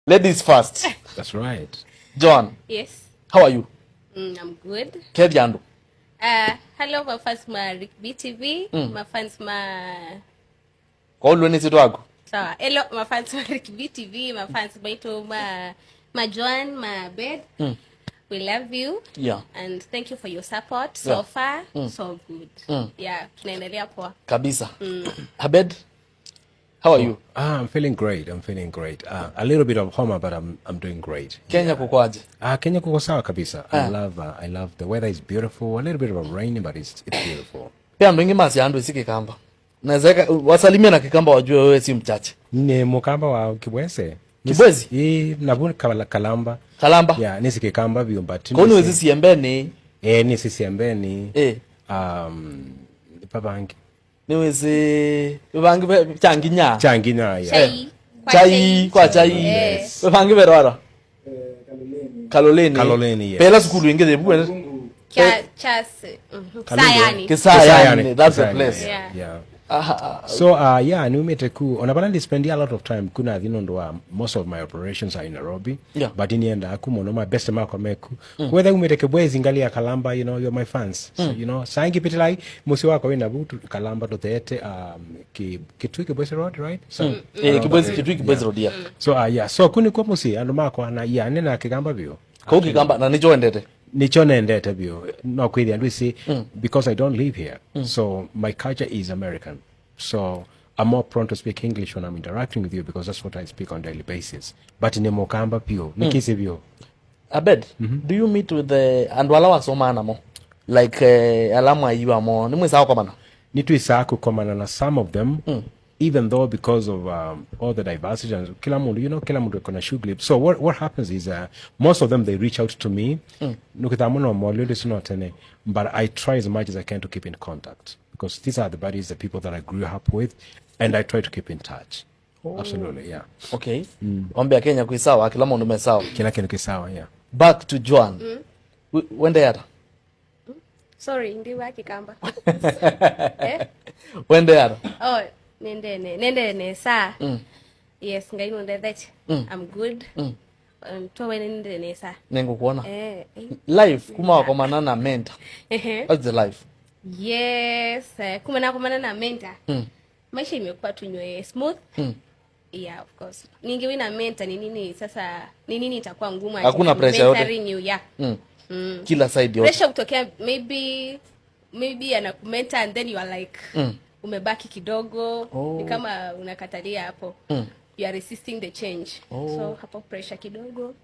Ladies first. That's right. Joan. Yes. How are you? I'm good. Katue&Joan. Hello, my fans ma Rick BTV. My fans ma. Kwa ulu nisi tuwaku? Sawa. Hello, my fans ma Rick BTV. My fans ma ito ma Joan, ma Abed. We love you. Yeah. And thank you for your support so far. So good. Yeah, tunaendelea poa. Kabisa. Abed, how are you? I'm feeling great. A little bit of homa, but I'm doing great. Kenya kukoaje? Kenya kuko sawa kabisa. I love the weather is beautiful. A little bit of a rain, but it's beautiful. Pia mdungi masi andu isi Kikamba. Naweza wasalimia na Kikamba wajue wewe si mchache. Ni Mukamba wa Kibweze. Kibwezi? Nabuni Kalamba. Kalamba? Yeah, nisi Kikamba biyo but. Koni wezi siembeni? Nisi siembeni. Pabangi. Niwezi bangi changinya. Changinya, yeah. Chai kwa chai. Yes. Bangi berwara. Kaloleni, yes. Pela skulu ingeze bwana. Kisayani. That's the place. Yeah. So niumeteku onabana spend a lot of time kuna dhinondwa most of my operations are in Nairobi. Yeah. But in the akumono my best mark meku whether umeteke bwezi ngali ya Kalamba, you know, you're my fans. So, you know, sangi pitilai musi wako wina butu Kalamba dotete Kitui Bwezi Road, right? So Kitui Bwezi Road, yeah. So so kuni kwa musi andumako ana nena Kigamba bio. Kwa Kigamba na nicho endete. Nichone ndete bio no kweli, and we say because I don't live here, so my culture is American, so I'm more prone to speak English when I'm interacting with you because that's what I speak on a daily basis. But ni Mukamba pio nikisi bio. Abed, do you meet with the andwala wa somana mo like alama you amo ni mwisa kwa mana nitu isaku komana na some of them even though because of all the diversity and kila mundu kona shughuli. So what happens is most of them they reach out to me but I try as much as I can to keep in contact because these are the buddies, the people that I grew up with, and I try to keep in touch. Absolutely, yeah. Okay. Ombe Kenya kuisawa kila mundu mesawa. Kila Kenya kuisawa, yeah. Back to Joan. When they are Sorry, ndi wa Kikamba. When they are Nende sa. Yes, ngai nonde that. I'm good. To when nende sa. Nengo kuona. Life kuma wako manana mentor. What's the life? Yes, kumana na mentor. Maisha imekuwa tunywe smooth. Yeah, of course. Ningewina mentor ni nini sasa itakuwa ngumu aje. Hakuna pressure yote. Mentoring you, yeah. Kila side yote. Pressure kutokea maybe anakumentor and then you are like umebaki kidogo, ni kama unakatalia hapo. You are resisting the change. So hapo pressure kidogo,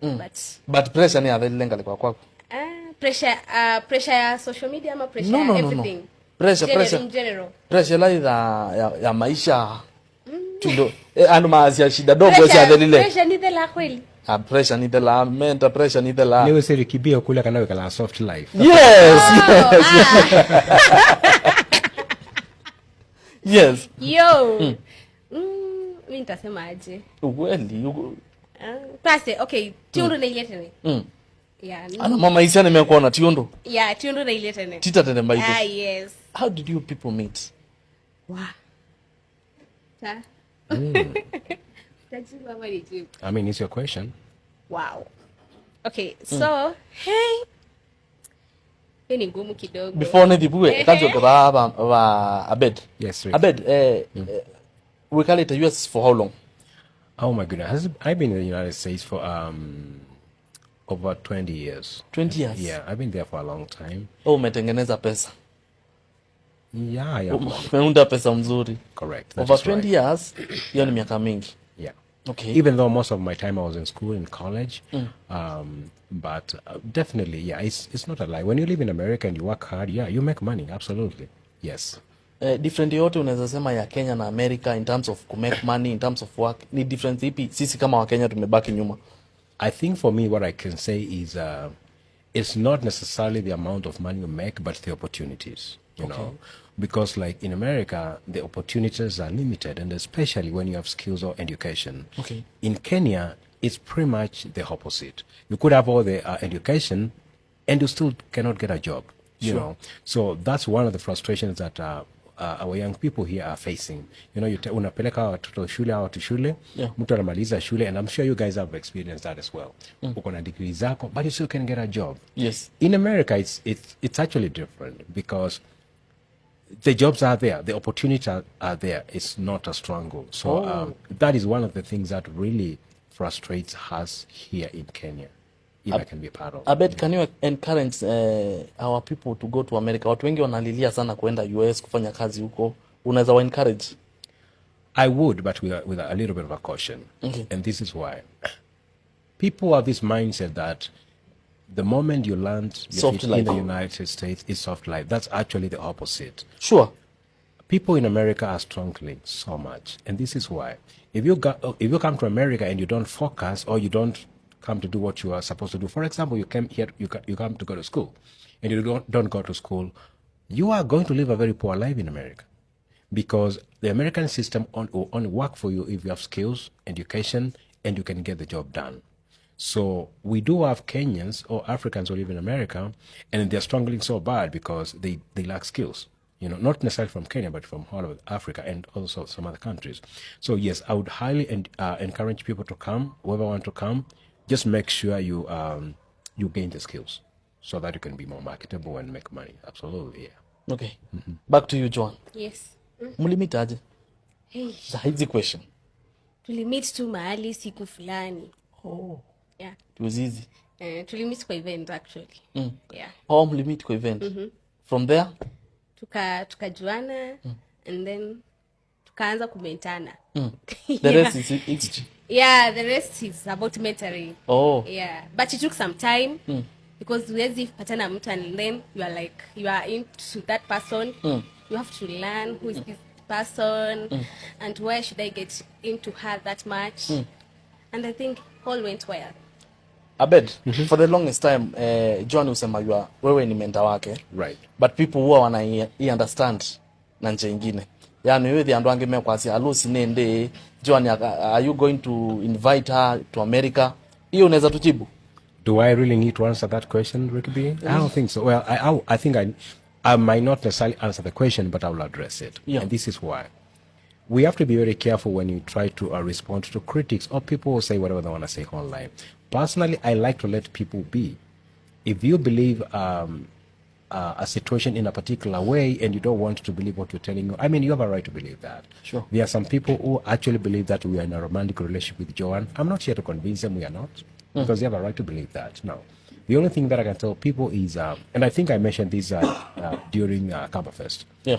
but pressure ni available kwa kwako. Pressure ya social media ama pressure ya everything. No. Pressure in general. Pressure ya maisha. Tundo anu maazia shida dogo si available. Pressure ni de la kweli. Pressure ni de la mental, pressure ni de la. Niwe siri kibia kula kanawe kala soft life. Yes. Yes. Yo. Mimi nitasema aje? Ukweli. Pase, okay, Tiondo na ile tene. Yeah. Ana mama Isa nimekuona Tiondo. Yeah, Tiondo na ile tene. Tita tene mbaiko. Yes. How did you people meet? Wow. Ta. I mean, it's your question. Wow. Okay, so hey. Ni ngumu kidogo. Before nidibue kazo kwa Abed. Yes, right. Abed, we call it the US for how long? Oh my goodness. I've been in the United States for over 20 years. 20 years? Yeah, I've been there for a long time. Umetengeneza pesa. Yeah. Umeunda pesa mzuri. Correct. Over 20 years, hiyo ni miaka mingi. Yeah. Okay. Even though most of my time I was in school, in college, but definitely, yeah, it's not a lie. When you live in America and you work hard, yeah, you make money. Absolutely. Yes. Different yote unaweza sema ya Kenya na America in terms of to make money, in terms of work. Ni different ipi sisi kama wa Kenya tumebaki nyuma? I think for me what I can say is it's not necessarily the amount of money you make, but the opportunities, you know. Because like in America, the opportunities are limited, and especially when you have skills or education. Okay. In Kenya, it's pretty much the opposite. You could have all the education, and you still cannot get a job. You know, so that's one of the frustrations that our young people here are facing. You know, unapeleka watoto shule au watu shule, mtu anamaliza shule, and I'm sure you guys have experienced that as well. Uko na degree zako, but you still can get a job. Yes. In America, it's actually different because the jobs are there, the opportunities are there. It's not a struggle. So that is one of the things that really frustrates us here in Kenya. If I can be part of. Abed, can you encourage our people to go to America? Watu wengi wanalilia sana kuenda US kufanya kazi huko. Unaweza wa encourage? I would, but with a little bit of a caution. Okay. And this is why. People have this mindset that the moment you land in the United States, it's soft life. That's actually the opposite. Sure. People in America are struggling so much. And this is why. If you come to America and you don't focus, or you don't come to do what you are supposed to do. For example, you come here, you come to go to school, and you don't go to school, you are going to live a very poor life in America, because the American system will only work for you if you have skills, education, and you can get the job done. So we do have Kenyans or Africans who live in America, and they're struggling so bad because they lack skills. You know, not necessarily from Kenya, but from all over Africa and also some other countries. So yes, I would highly encourage people to come, whoever want to come. Just make sure you gain the skills so that you can be more marketable and make money. Absolutely, yeah. Okay. Back to you, Joan. Yes. Mulimit aje? Hey. Easy question. Tulimit tu mahali siku fulani. Oh. Yeah. It was easy. Tulimit kwa event actually. Yeah. Oh, mulimit kwa event. From there? Tukajuana and then tukaanza kumentana. The rest is history. Yeah, the rest is about mentoring. Oh. Yeah. But it took some time because huwezi patana mtu and then you are into that person. You have to learn who is this person and why should I get into her that much. And I think all went well. Abed, for the longest time, Joan usema wewe ni mentor wake. Right. But people huwa understand na nje ingine. Yani wewe ndiye andoange mekwasi alusi nende Joan, are you going to invite her to America? Hiyo unaweza tujibu? Do I really need to answer that question, Ricky B? I don't think so. Well, I think I might not necessarily answer the question, but I will address it. Yeah. And this is why. We have to be very careful when you try to respond to critics or people who say whatever they want to say online. Personally, I like to let people be. If you believe a situation in a particular way and you don't want to believe what you're telling you, I mean, you have a right to believe that. Sure. There are some people who actually believe that we are in a romantic relationship with Joan. I'm not here to convince them we are not, because they have a right to believe that. No. The only thing that I can tell people is, and I think I mentioned this during Campafest. Yeah.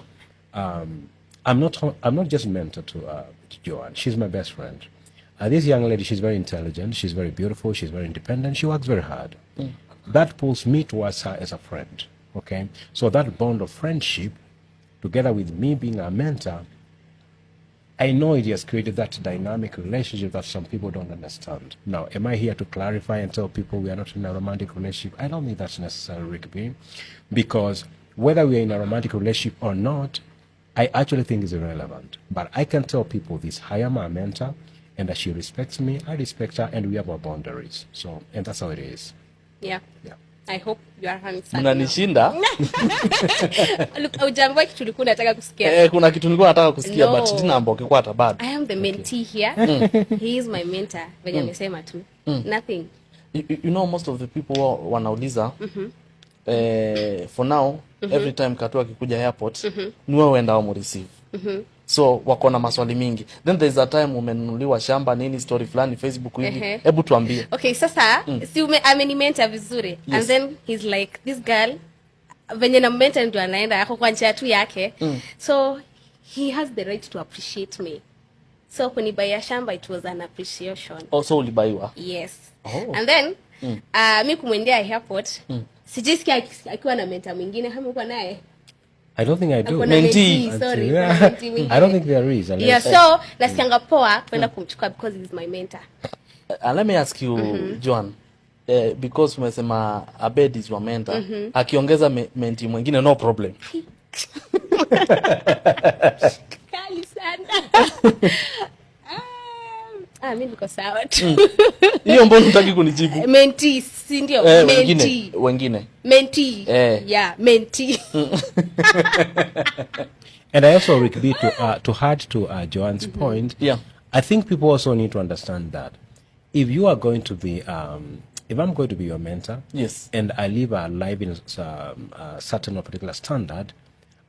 I'm not just mentor to Joan. She's my best friend. This young lady, she's very intelligent, she's very beautiful, she's very independent, she works very hard. That pulls me towards her as a friend, okay? So that bond of friendship, together with me being a mentor, I know it has created that dynamic relationship that some people don't understand. Now, am I here to clarify and tell people we are not in a romantic relationship? I don't think that's necessary, Rick B. Because whether we are in a romantic relationship or not, I actually think is irrelevant. But I can tell people this: I am a mentor, and that she respects me, I respect her, and we have our boundaries. So, and that's how it is. Yeah. Yeah. I hope you are handsome. Mnanishinda. Ujambo kitu ulikuwa unataka kusikia. Kuna kitu nilikuwa nataka kusikia, but dina mboke kwa hata bad. I am the mentee here. He is my mentor. Venye amesema tu. Nothing. You know, most of the people wanauliza for now every time Katue akikuja airport ni wewe uenda wa receive. So wako na maswali mingi. Then there's a time umenunuliwa shamba nini story fulani Facebook hivi. Hebu tuambie. Okay, sasa si amenimentor vizuri. Yes. And then he's like, this girl venye na mentor ndio anaenda yako kwa njia tu yake. So he has the right to appreciate me. So kunibaya shamba, it was an appreciation. Also ulibaiwa? Yes. Oh. And then mimi kumwendea airport, sijisikia akiwa na mentor mwingine. Hamkuwa naye? I don't think I do. Mentee, sorry. Yeah. I don't think there is. Yeah, so nasikianga poa kwenda kumchukua because he's my mentor. Let me ask you, Joan, because umesema Abed is your mentor, akiongeza mentee mwingine no problem. Kali sana. Mimi niko sawa tu. Hiyo mbona unataka kunijibu? Mentee, si ndio? Wengine. Mentee. Yeah, mentee. And I also agree to add to Joanne's point. Yeah. I think people also need to understand that if you are going to be, if I'm going to be your mentor, Yes. and I live a life in a certain or particular standard,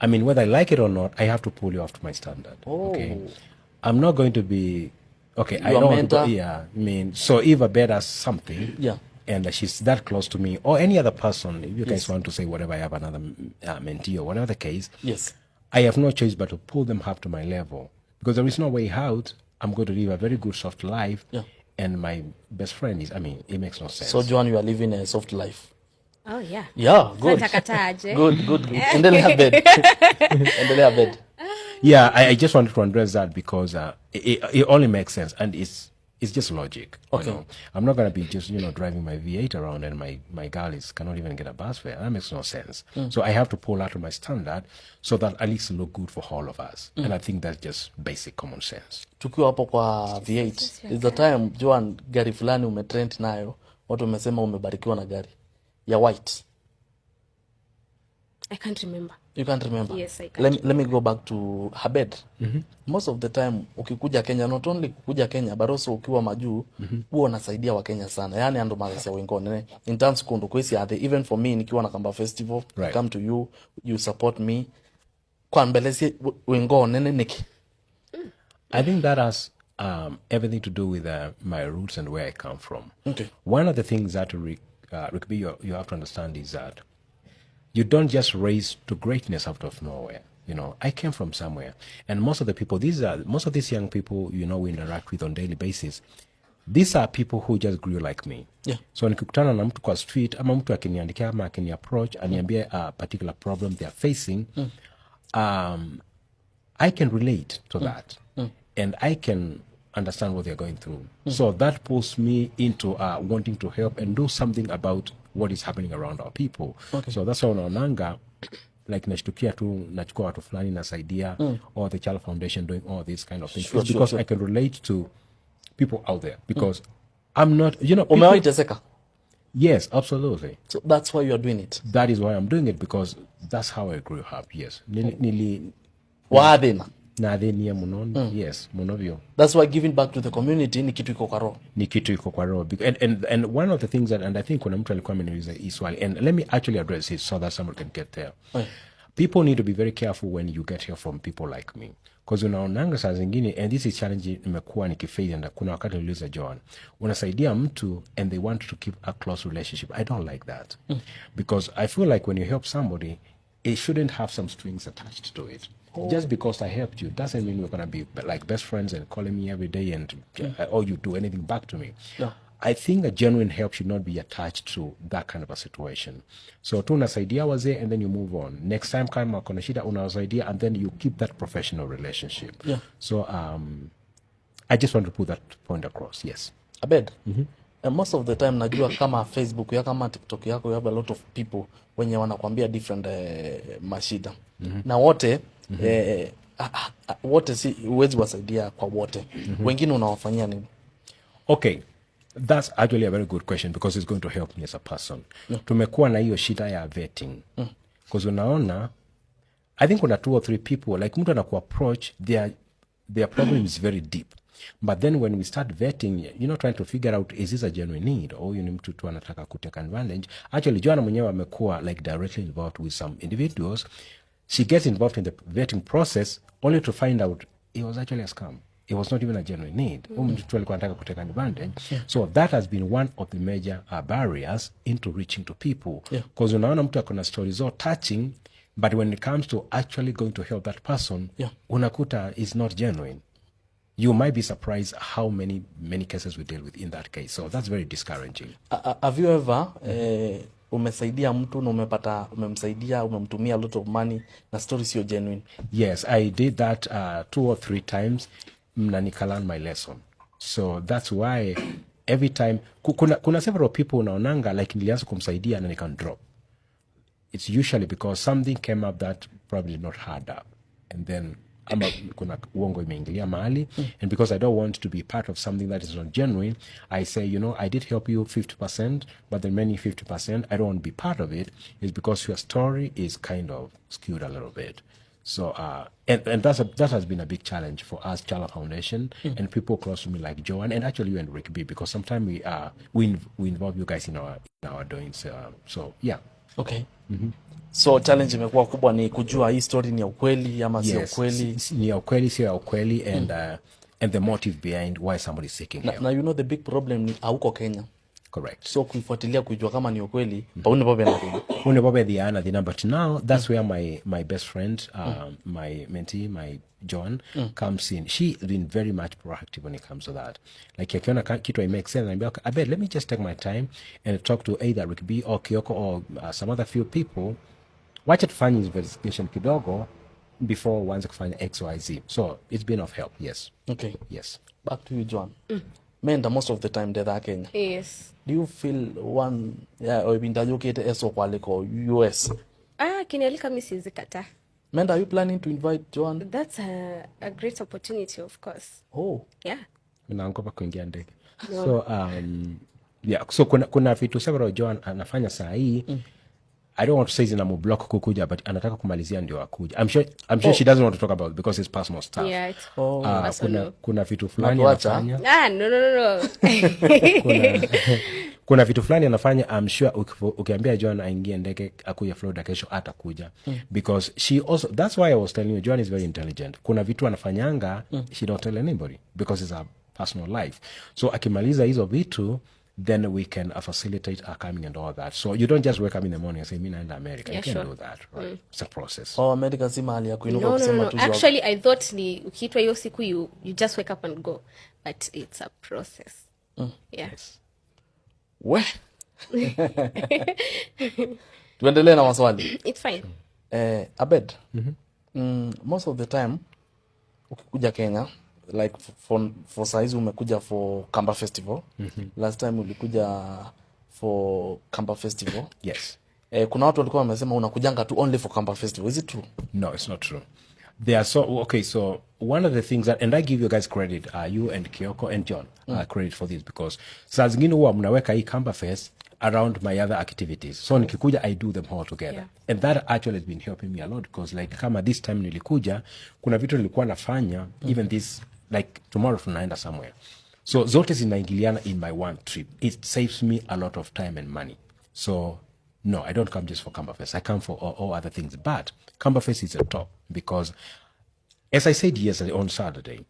I mean, whether I like it or not, I have to pull you up to my standard. Okay, I'm not going to be okay. I Your don't want to go. mentor? Yeah, I mean, so if Abed has something, Yeah. and she's that close to me, or any other person, if you guys Yes. want to say whatever, I have another mentee or whatever the case, Yes. I have no choice but to pull them up to my level, because there is no way out. I'm going to live a very good soft life, Yeah. and my best friend is. I mean, it makes no sense. So Joan, you are living a soft life. Oh yeah. Yeah, good. Nitakataaje? Good. Endelea Abed. Endelea Abed. Yeah, I just wanted to address that because it only makes sense, and it's just logic. Okay. You know? I'm not gonna be just driving my V8 around and my girl cannot even get a bus fare. That makes no sense. So I have to pull out to my standard so that at least look good for all of us. And I think that's just basic common sense. Tukiwa hapo kwa V8 is the time Joan, gari fulani umetrend nayo, watu wamesema umebarikiwa na gari ya white. I can't remember. You can't remember? Yes, I can't. Let me go back to Abed. Most of the time ukikuja Kenya, not only kukuja Kenya but also ukiwa majuu, huwa unasaidia wa Kenya sana. Yani ando mazasa wengine in terms kundu kwesi ade, even for me nikiwa na Kamba Festival, Right. I come to you, you support me. Kwa mbelezi wengine niki. I think that has everything to do with my roots and where I come from. Okay. One of the things that Rick B, you have to understand is that you don't just raise to greatness out of nowhere. I came from somewhere, and most of the people, most of these young people, we interact with on daily basis. These are people who just grew like me. Yeah. So nikikutana na mtu kwa street, ama mtu akiniandikia ama akini approach, aniambie a particular problem they are facing, I can relate to that, and I can understand what they're going through. So that pulls me into wanting to help and do something about what is happening around our people. Okay. So that's why unaonanga like nashtukia tu nachukua watu fulani nasaidia, or the Child Foundation doing all these kind of things. Sure, it's because sure. I can relate to people out there, because I'm not, Umewahi teseka? Yes, absolutely. So that's why you are doing it. That is why I'm doing it, because that's how I grew up. Yes. Waadena. Nadhenia munon. Yes, munovyo. That's why giving back to the community ni kitu iko kwa roho. Ni kitu iko kwa roho. And one of the things that, and I think kuna mtu alikuwa ameniuliza hii swali, and let me actually address it so that someone can get there. People need to be very careful when you get here from people like me, because unaonanga saa zingine, and this is challenge nimekuwa nikiface, and kuna wakati niliuliza Joan, unasaidia mtu and they want to keep a close relationship. I don't like that, because I feel like when you help somebody, it shouldn't have some strings attached to it. Just because I helped you doesn't mean we're going to be like best friends and calling me every day and or you do anything back to me. Yeah. I think a genuine help should not be attached to that kind of a situation. So tu unasaidia wazee and then you move on. Next time kama kuna shida unawasaidia, and then you keep that professional relationship. Yeah. So I just want to put that point across. Yes. Abed. And most of the time najua kama Facebook ya kama TikTok yako, you have a lot of people wenye wanakuambia different mashida. Na wote wote si uwezi wasaidia kwa wote. Wengine unawafanyia nini? Okay. That's actually a very good question, because it's going to help me as a person. Tumekuwa na hiyo shida ya vetting. Because unaona, I think kuna 2 or 3 people, like mtu anaku approach, their problem is very deep. But then when we start vetting, trying to figure out, is this a genuine need, or ni mtu tu anataka kuteka advantage. Actually, Joanna mwenyewe amekuwa like directly involved with some individuals. She gets involved in the vetting process only to find out it was actually a scam. It was not even a genuine need. Mtu alikuwa anataka kuteka advantage. So that has been one of the major barriers into reaching to people. Because unaona mtu akona stories so touching, but when it comes to actually going to help that person, unakuta is not genuine. You might be surprised how many cases we deal with in that case. So that's very discouraging. Have you ever umesaidia mtu na umemsaidia, umemtumia a lot of money na story sio genuine? Yes, I did that 2 or 3 times, na nikalan my lesson. So that's why every time kuna several people unaonanga like nilianza kumsaidia na nikan drop. It's usually because something came up that probably did not add up, and then kuna uongo imeingilia mahali, and because I don't want to be part of something that is not genuine, I say, I did help you 50%, but the remaining 50%, I don't want to be part of it, is because your story is kind of skewed a little bit. So and that has been a big challenge for us, Chala Foundation, and people close to me like Joan, and actually you and Rick B, because sometimes we involve you guys in our doings. So yeah. Okay. So challenge imekuwa kubwa ni kujua hii story ni ya ukweli ama si ya ukweli. Ni ya ukweli, si ya ukweli, and the motive behind why somebody is seeking help. Na you know the big problem ni hauko Kenya. Correct. So kuifuatilia kujua kama ni ukweli, paune bobe na kujua. Paune bobe the number, but now that's where my best friend, my mentee, my John, comes in. She's been very much proactive when it comes to that. Like, akiona kitu I make sense, and I'm like, Abed, let me just take my time and talk to either Rick B or Kyoko or some other few people. Wacha tufanye investigation kidogo before once kufanya XYZ. So it's been of help, yes. Okay. Yes. Back to you, Joan. Menda most of the time they're Kenya. Yes. Do you feel one or bintajokete eso kwaliko US? Kinialika mimi siwezi kataa. Menda, are you planning to invite Joan? That's a great opportunity, of course. Oh. Yeah. Naangopa kuingia ndege. So yeah, so kuna vitu several Joan anafanya saa hii. I don't want to say zina block kukuja, but anataka kumalizia ndio akuja. I'm sure she doesn't want to talk about it because it's personal stuff. Yeah, it's kuna vitu fulani anafanya. No. Kuna vitu fulani anafanya. I'm sure ukiambia Joan aingie ndege akuja Florida kesho atakuja. Because she also, that's why I was telling you, Joan is very intelligent. Kuna vitu anafanyanga, she don't tell anybody because it's a personal life. So akimaliza hizo vitu, then we can facilitate our coming and all that. So you don't just wake up in the morning and say, "Mina in America." Yeah, you can't sure. do that, right? It's a process. Oh, America si mahali ya kuinuka kusema tu. Actually, I thought ni ukiitwa hiyo siku you just wake up and go, but it's a process. Yeah. Yes. We. Tuendelee na maswali. It's fine. Abed. Most of the time ukikuja Kenya, like for size umekuja for Kamba Festival. Last time ulikuja for Kamba Festival. Yes. Kuna watu walikuwa wamesema unakujanga tu only for Kamba Festival. Is it true? No, it's not true. They are so one of the things that, and I give you guys credit, you and Kyoko and John, credit for this, because saa zingine huwa mnaweka hii Kamba Fest around my other activities. So nikikuja, I do them all together. Yeah. And that actually has been helping me a lot, because like kama this time nilikuja, kuna vitu nilikuwa nafanya, even this, like tomorrow tunaenda somewhere. So zote zinaingiliana in my one trip. It saves me a lot of time and money. So no, I don't come just for Kamba Fest. I come for all other things. But Kamba Fest is a top, because as I said yesterday on Saturday,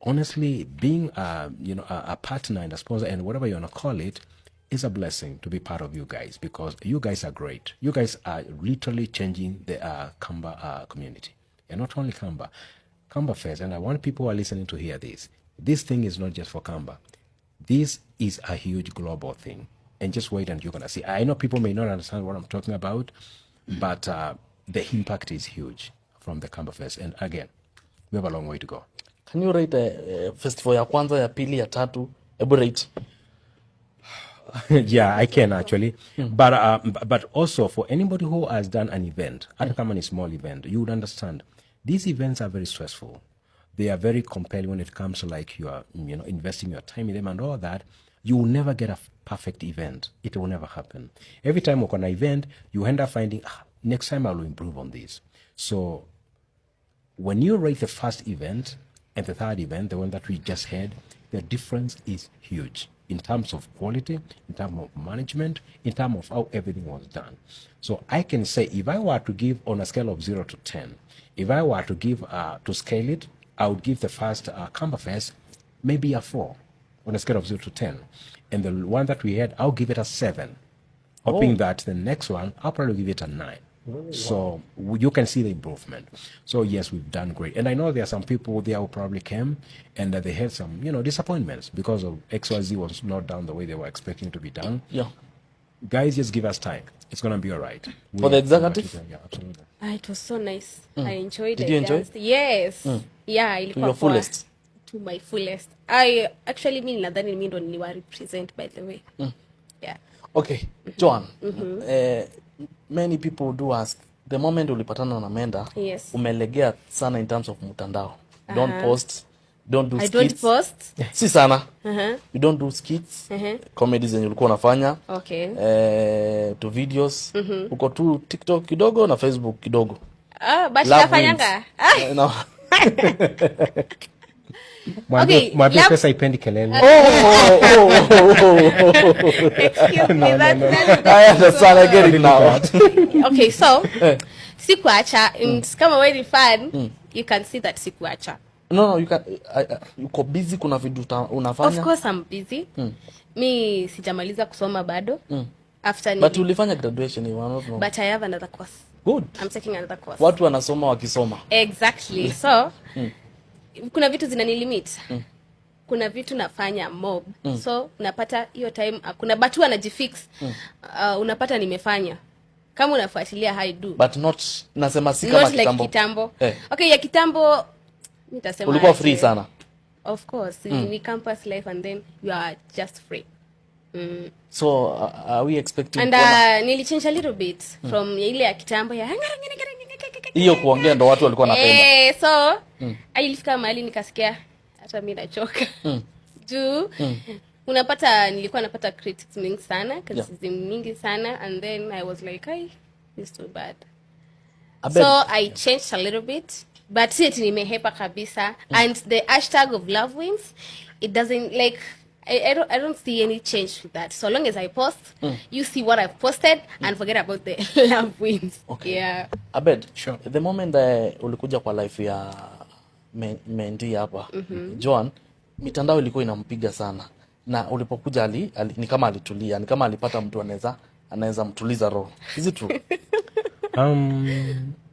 honestly, being a partner and a sponsor and whatever you want to call it, is a blessing to be part of you guys, because you guys are great. You guys are literally changing the Kamba community. And not only Kamba Fest, and I want people who are listening to hear this. This thing is not just for Kamba. This is a huge global thing. And just wait and you're going to see. I know people may not understand what I'm talking about, but the impact is huge from the Kamba Fest. And again, we have a long way to go. Can you rate festival ya kwanza, ya pili, ya tatu? Ebu rate. Yeah, I can actually. But also for anybody who has done an event, hata kama ni small event, you would understand. These events are very stressful. They are very compelling when it comes to like you are, investing your time in them and all that. You will never get a perfect event. It will never happen. Every time we have an event, you end up finding, next time I will improve on this. So when you rate the first event and the third event, the one that we just had, the difference is huge in terms of quality, in terms of management, in terms of how everything was done. So I can say, if I were to give on a scale of 0 to 10, if I were to give, to scale it, I would give the first Kamba Fest maybe a 4 on a scale of 0 to 10. And the one that we had, I'll give it a 7. Hoping that the next one, I'll probably give it a 9. So you can see the improvement. So yes, we've done great. And I know there are some people there who probably came and that they had some, disappointments because of XYZ was not done the way they were expecting to be done. Yeah. Guys, just give us time. It's going to be all right. For the executive? Yeah, absolutely. It was so nice. I enjoyed it. Did you enjoy? Yes. Yeah, To your fullest? To my fullest. I actually mean nadhani mimi ndo niliwa represent, by the way. Yeah. Okay, Joan. Many people do ask, the moment ulipatana na Menda, Yes. umelegea sana in terms of mtandao. Don't post, don't do skits. I don't post. Si sana. You don't do skits. Comedy zenye ulikuwa unafanya. Okay. To videos. Uko tu TikTok kidogo na Facebook kidogo. But Love nafanyanga. wins. No. Okay, Mwambie love- pesa ipendi kelele. Excuse me, that's I understand. I get it now. okay, so sikuacha, and kama wewe ni fan, you can see that sikuacha. No, you can. Uko busy, kuna vitu unafanya. Of course I'm busy. Mi sijamaliza kusoma bado. After But ulifanya graduation, you are not wrong. but I have another course. Good. I'm taking another course. Watu wanasoma wakisoma. Exactly. So kuna vitu zinanilimit. Kuna vitu nafanya mob. So unapata hiyo time kuna batu anajifix. Unapata nimefanya. Kama unafuatilia I do. But not nasema si kama Not like kitambo. kitambo. Eh. Okay, ya kitambo nitasema Ulikuwa aje. free sana. Of course, ni campus life and then you are just free. So are we expecting And kuona nilichange a little bit from ile ya kitambo ya hiyo kuongea ndo watu walikuwa wanapenda. so ilifika mahali nikasikia hata mimi nachoka. Juu unapata nilikuwa napata critics mingi sana, criticism mingi sana, and then I was like, "Hey, this is too bad." Abed. So I changed a little bit, but see it nimehepa kabisa. And the hashtag of love wins, it doesn't like I don't see any change with that. So long as I post, you see what I've posted and forget about the love wins. Okay. Yeah. Abed, Sure. the moment ulikuja kwa life ya Mendi hapa, Joan, mitandao ilikuwa inampiga sana. Na ulipokuja ni kama alitulia, ni kama alipata mtu anaweza mtuliza roho. Is it true?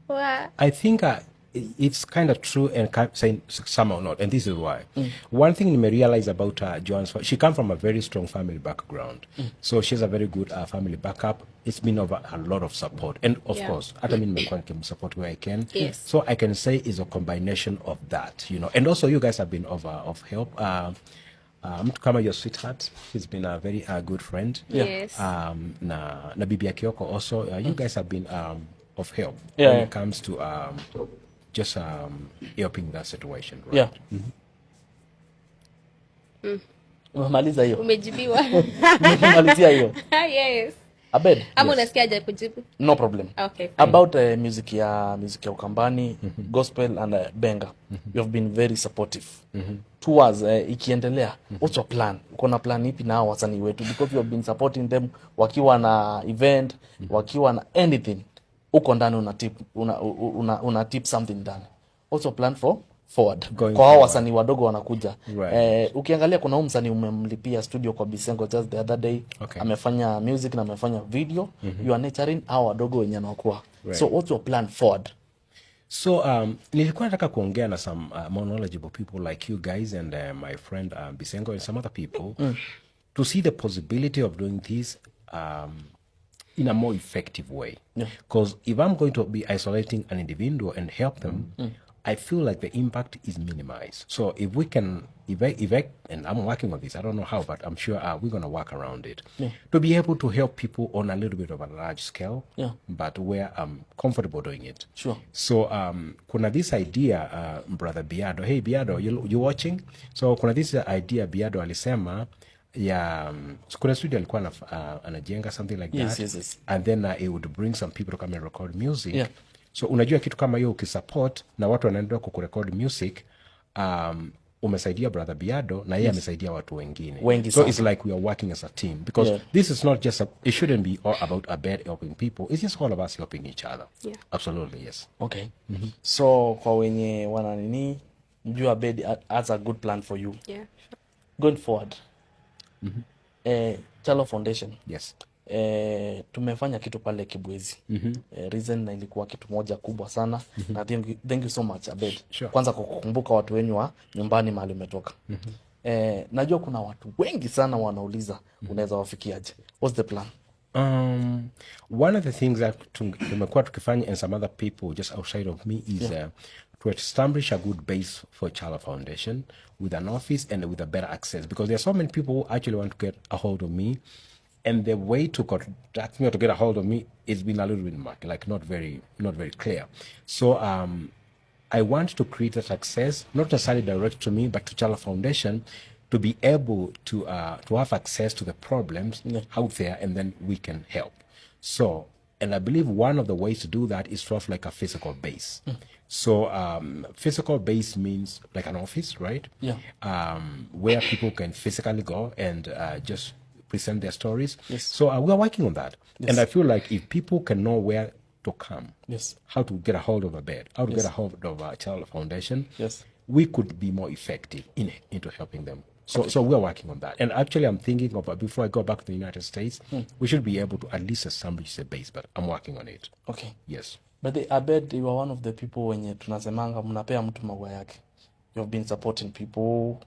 Wow. I think it's kind of true and saying some or not, and this is why. One thing you may realize about Joan's, she comes from a very strong family background, so she has a very good family backup. It's been over a lot of support, and of course, I mean, I can support where I can. Yes. So I can say it's a combination of that, and also you guys have been of help. Mtu kama your sweetheart, she's been a very good friend. Yes. Na bibi Kyoko also, you guys have been of help Yeah, when yeah. it comes to just helping that situation, right? Yeah. Umemaliza hiyo? Umejibiwa. Umemalizia hiyo? Yes. Abed. Ama unasikia aje kujibu? No problem. Okay. About music ya Ukambani, gospel and benga. You have been very supportive. Towards ikiendelea, what's your plan? Uko na plan ipi na hao wasanii wetu? Because you have been supporting them wakiwa na event, wakiwa na anything. Uko ndani una tip something ndani. What's your plan for forward? Going Kwa hao forward. wasanii wadogo wanakuja. Right. Ukiangalia kuna msanii umemlipia studio kwa Bisengo just the other day. Okay. Amefanya music na amefanya video. You are nurturing hao wadogo wenye wanakuwa. Right. So what's your plan forward? So nilikuwa nataka kuongea na some more knowledgeable people like you guys and my friend Bisengo and some other people to see the possibility of doing this in a more effective way. Because if I'm going to be isolating an individual and help them, I feel like the impact is minimized. So if we can, if I and I'm working on this, I don't know how, but I'm sure we're going to work around it. To be able to help people on a little bit of a large scale, but where I'm comfortable doing it. Sure. So kuna this idea, brother Biado. Hey Biado, you watching? So kuna this idea Biado alisema ya kuna studio alikuwa anajenga something like that. Yes. And then it would bring some people to come and record music. Yeah. So unajua kitu kama hiyo ukisupport na watu wanaendelea kukurecord music, umesaidia brother Biado na yeye amesaidia watu wengine. Wengi So sana. it's like we are working as a team because this is not just it shouldn't be all about Abed helping people. It's just all of us helping each other. Yeah. Absolutely, yes. Okay. So kwa wenye wananini, mjua Abed has a good plan for you. Yeah. Going forward. Chalo Foundation. Yes. Tumefanya kitu pale Kibwezi. Reason na ilikuwa kitu moja kubwa sana. Na thank you so much Abed. Sure. Kwanza kwa kukumbuka watu wenyu wa nyumbani mahali umetoka. Najua kuna watu wengi sana wanauliza unaweza wafikiaje. What's the plan? One of the things that tumekuwa tukifanya and some other people just outside of me is to establish a good base for Chala Foundation with an office and with a better access, because there are so many people who actually want to get a hold of me, and the way to contact me or to get a hold of me has been a little bit murky, like not very clear. So I want to create that access, not necessarily direct to me, but to Chala Foundation, to be able to have access to the problems out there, and then we can help. So And I believe one of the ways to do that is sort of like a physical base. So physical base means like an office, right? Yeah. Where people can physically go and just present their stories. Yes. So we are working on that. Yes. And I feel like if people can know where to come, Yes. how to get a hold of Abed, how to Yes. get a hold of a child foundation, Yes. we could be more effective into helping them. So we're working on that. And actually, I'm thinking of, before I go back to the United States, we should be able to at least establish a base, but I'm working on it. Okay. Yes. But the Abed, you are one of the people wenye tunasemanga mnapea mtu maua yake. You have been supporting people.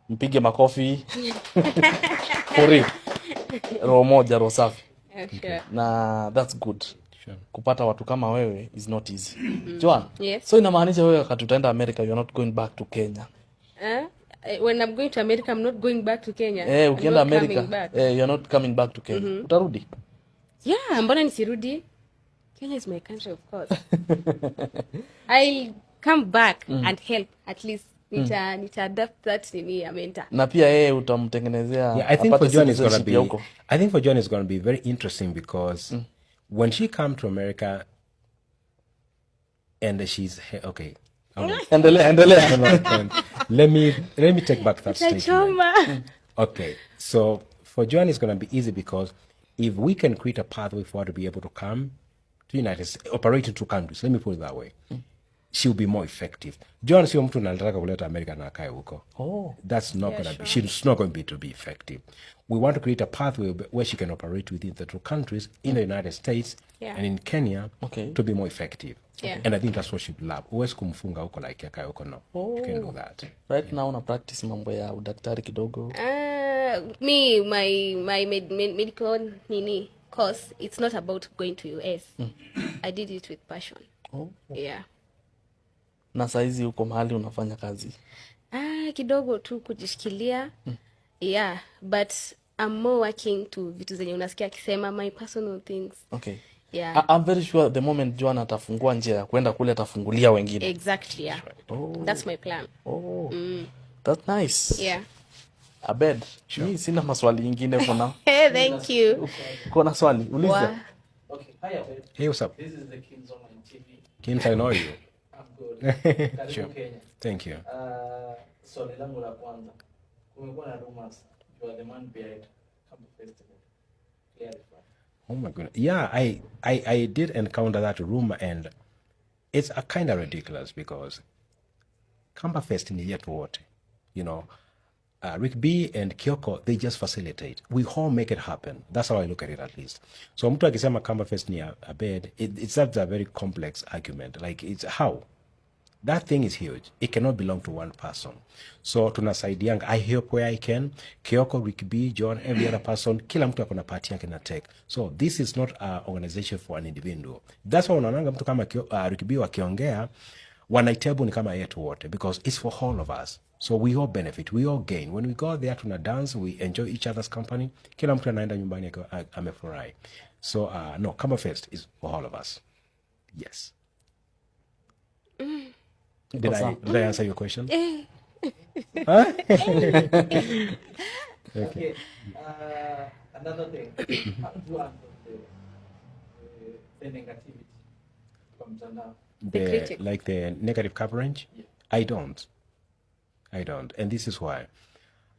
Mpige makofi. For real. Roho moja, roho safi. Sure. Na that's good. Sure. Kupata watu kama wewe is not easy. Joan, Yes. so inamaanisha wewe wakati utaenda America you're not going back to Kenya. When I'm going to America, I'm not going back to Kenya. Ukienda I'm not coming America, back. you're not coming back to Kenya. Utarudi? Yeah, mbona nisirudi? Kenya is my country, of course. I'll come back and help at least. Nita adapt that nini amenta. Na pia yeye utamtengenezea Yeah, I think apate for Joan is going to citizenship ya be. huko. I think for Joan is going to be very interesting because when she come to America, and she's okay. Endelea. let me take back that statement. Itachoma. Okay, so for Joan, it's going to be easy because if we can create a pathway for her to be able to come to United States, operate in two countries, let me put it that way, she'll be more effective. Joan sio mtu anataka kuleta America na akae huko. Oh. That's not going to be, she's not going to be effective. We want to create a pathway where she can operate within the two countries, in the United States and in Kenya, to be more effective. Yeah. And I think that's what she'd love. Huwezi kumfunga huko like akae huko, no. You can do that. Right now una practice mambo ya udaktari kidogo. Me, my medical nini course, it's not about going to US. I did it with passion. Oh. Yeah. Na saizi uko mahali unafanya kazi. Kidogo tu kujishikilia. Yeah, but I'm more working to vitu zenye unasikia akisema my personal things. Okay. Yeah. I'm very sure the moment Joan atafungua njia ya kwenda kule atafungulia wengine. Exactly, yeah. Oh. That's my plan. Oh. That's nice. Yeah. Abed, mimi sina maswali ingine for now. Hey, thank you. Kuna swali? Uliza. Okay, hi Abed. Hey, what's up? This is the Kings Online TV. Kins, I know you. I'm good. Karibu Sure. Kenya. Thank you. Swali langu la kwanza. Kumekuwa na rumors you are the man behind Camp Festival. Clarify. Oh my goodness. Yeah, I did encounter that rumor, and it's a kind of ridiculous because Camperfest ni yetu wote. You know, Rick B and Kyoko, they just facilitate. We all make it happen. That's how I look at it, at least. So mtu akisema Camperfest ni Abed, it's that's a very complex argument. Like, it's how? That thing is huge. It cannot belong to one person. So tunasaidianga. I help where I can. Kyoko, Rick B, John, every other person. Kila mtu akona party yake na take. So this is not an organization for an individual. That's why unaonanga mtu kama Rick B wakiongea, wanaitebu ni kama yetu wote, because it's for all of us. So we all benefit, we all gain. When we go there tuna dance, we enjoy each other's company. Kila mtu anaenda nyumbani amefurahi. So no, Camperfest is for all of us. Yes. Did I answer your question? Huh? Okay. Another thing. How do you handle the negativity from mtandao? Like the negative coverage? Yeah. I don't. And this is why.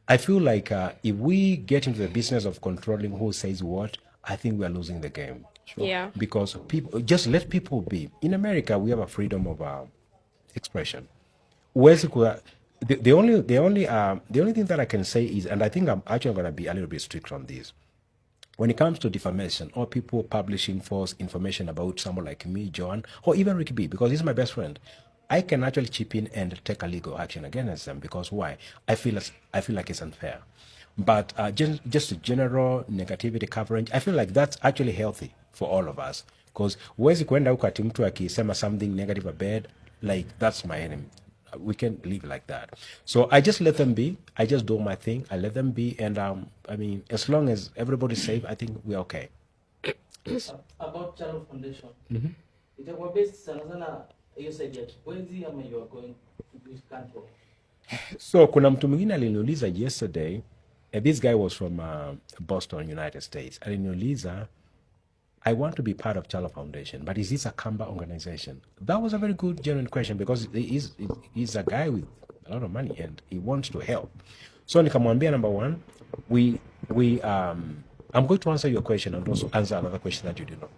I feel like if we get into the business of controlling who says what, I think we are losing the game. Sure. Yeah. Because people, just let people be. In America, we have a freedom of expression. The only thing that I can say is, and I think I'm actually going to be a little bit strict on this, when it comes to defamation or people publishing false information about someone like me, John, or even Ricky B, because he's my best friend, I can actually chip in and take a legal action against them. Because why? I feel like it's unfair. But just a general negativity coverage, I feel like that's actually healthy for all of us. Because huwezi kwenda huko ati mtu akisema something negative or bad, like that's my enemy. We can't live like that. So I just let them be. I just do my thing. I let them be. And I mean, as long as everybody's safe, I think we're okay. About Channel Foundation. Itakuwa best sana sana hiyo side ya Kibwenzi ama you are going to use control. So kuna mtu mwingine aliniuliza yesterday, and this guy was from Boston, United States. Aliniuliza, I want to be part of Chala Foundation, but is this a Kamba organization? That was a very good, genuine question because he's a guy with a lot of money and he wants to help. So nikamwambia, number one, I'm going to answer your question and also answer another question that you did not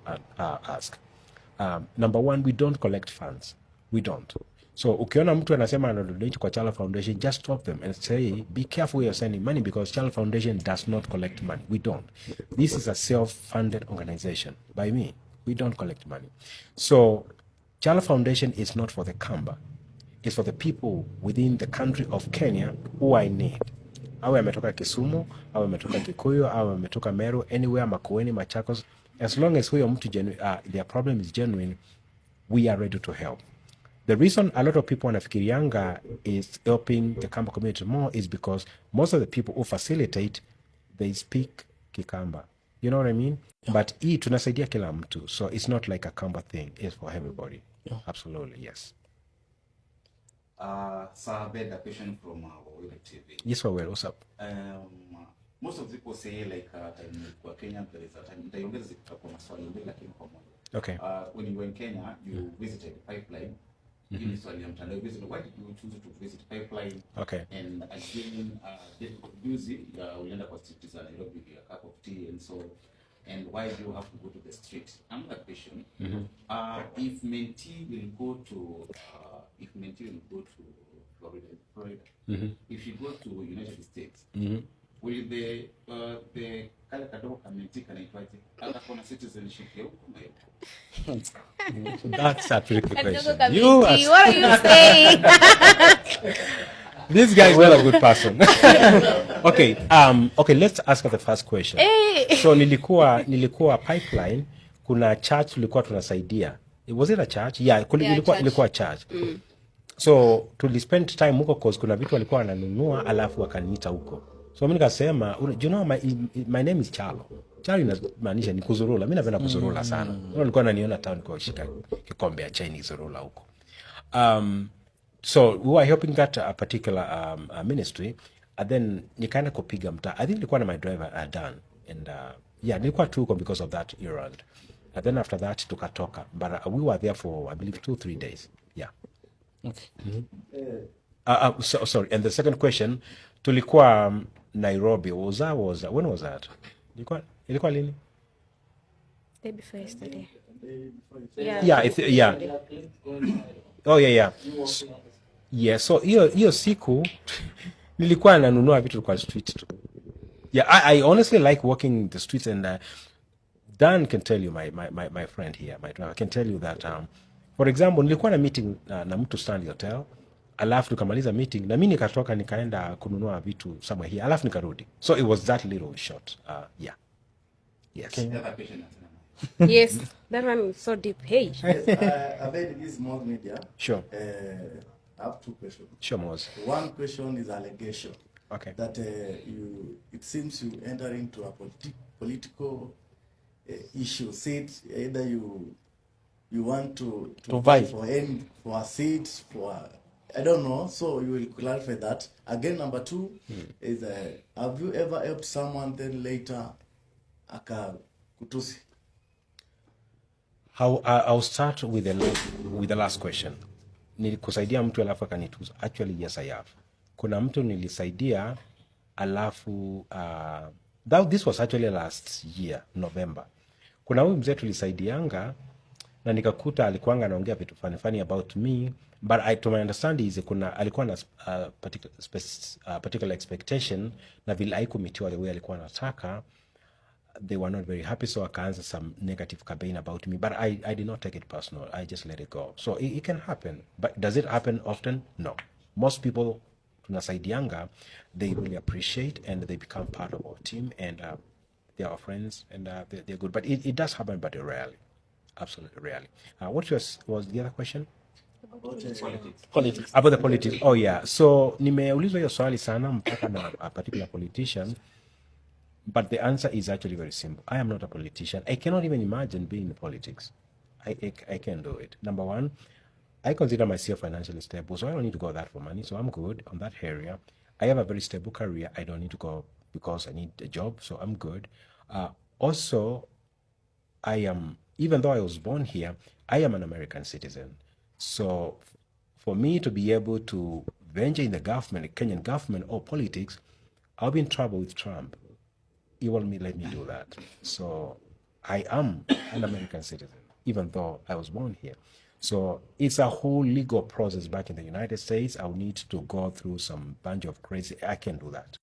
ask. Number one, we don't collect funds. We don't. So ukiona mtu anasema anadonate kwa Chala Foundation, just stop them and say, be careful where you're sending money because Chala Foundation does not collect money. We don't. This is a self-funded organization by me. We don't collect money. So Chala Foundation is not for the Kamba. It's for the people within the country of Kenya who I need. Awe ametoka Kisumu, awe ametoka Kikuyu, awe ametoka Meru, anywhere, Makueni, Machakos. As long as huyo mtu their problem is genuine, we are ready to help. The reason a lot of people wanafikirianga is helping the Kamba community more is because most of the people who facilitate, they speak Kikamba. You know what I mean? Yeah. But hii tunasaidia kila mtu. So it's not like a Kamba thing. It's for everybody. Yeah. Absolutely, yes. So Abed, a question from our TV. Yes, well, what's up? Most of the people say like in Kenya there is a time nitaongeza kwa maswali mbili lakini kwa moja. Okay. When you were in Kenya, you visited Pipeline. You swali ya mtandao visit. Why did you choose to visit Pipeline? Okay. And again, juzi ulienda kwa street za Nairobi a cup of tea and so. And why do you have to go to the street? Another question. If Menti will go to Florida, if you go to United States, will the kale kadogo Menti kanaitwaje? Hata kuna citizenship ya huko na That's a tricky question. What are you saying? This guy is not a good person. Okay, okay, let's ask the first question. Hey. So nilikuwa Pipeline, kuna church tulikuwa tunasaidia. Was it a church? Yeah, ilikuwa church. So tulispend time huko cause kuna vitu walikuwa wananunua alafu wakaniita huko. So mimi nikasema, you know my name is Chalo. Chalo inamaanisha ni kuzurula. Mimi napenda kuzurula sana. Nilikuwa naniona town kwa shika kikombe ya chai nizurula huko. So we were helping that particular ministry, and then nikaenda kupiga mtaa. I think nilikuwa na my driver done, and yeah, nilikuwa tu because of that errand. And then after that tukatoka, but we were there for I believe 2-3 days. Yeah. Okay. Sorry. And the second question, tulikuwa Nairobi. When was that? Ilikuwa lini? Day before yesterday. Yeah. Oh yeah. Yeah, so hiyo siku nilikuwa nanunua vitu kwa street tu. Yeah, I honestly like walking the streets, and Dan can tell you, my friend here, my driver can tell you that for example nilikuwa na meeting na mtu Stanley Hotel, alafu tukamaliza meeting na mimi nikatoka nikaenda kununua vitu somewhere here, alafu nikarudi. So it was that little short. Yeah. Yes. Yes, that one is so deep. Hey. Yes, Abed is more media. Sure. I have two questions. Sure, Moz. One question is allegation. Okay. That it seems you enter into a political issue. Said either you want to fight for a seat, for I don't know. So you will clarify that. Again, number two is have you ever helped someone then later akakutusi? I'll start with the last question. Nilikusaidia mtu alafu akanituza. Actually, yes, I have. Kuna mtu nilisaidia alafu this was actually last year, November. Kuna huyu mzee tulisaidianga na nikakuta alikuanga anaongea vitu funny about me, but to my understanding is alikuwa na particular expectation na vile haikumitiwa the way alikuwa anataka. They were not very happy, so akaanza some negative campaign about me, but I did not take it personal. I just let it go. So it can happen, but does it happen often? No. Most people tunasaidianga, they really appreciate and they become part of our team, and they are our friends, and they're good. But it does happen, but rarely. Absolutely rarely. What was the other question? Politics. About the politics. Oh yeah. So nimeulizwa hiyo swali sana mpaka na a particular politician. But the answer is actually very simple. I am not a politician. I cannot even imagine being in politics. I can't do it. Number one, I consider myself financially stable, so I don't need to go that for money. So I'm good on that area. I have a very stable career. I don't need to go because I need a job, so I'm good. Also, even though I was born here, I am an American citizen. So for me to be able to venture in the government, Kenyan government or politics, I'll be in trouble with Trump. He won't let me do that. So I am an American citizen, even though I was born here. So it's a whole legal process back in the United States. I'll need to go through some bunch of crazy. I can do that.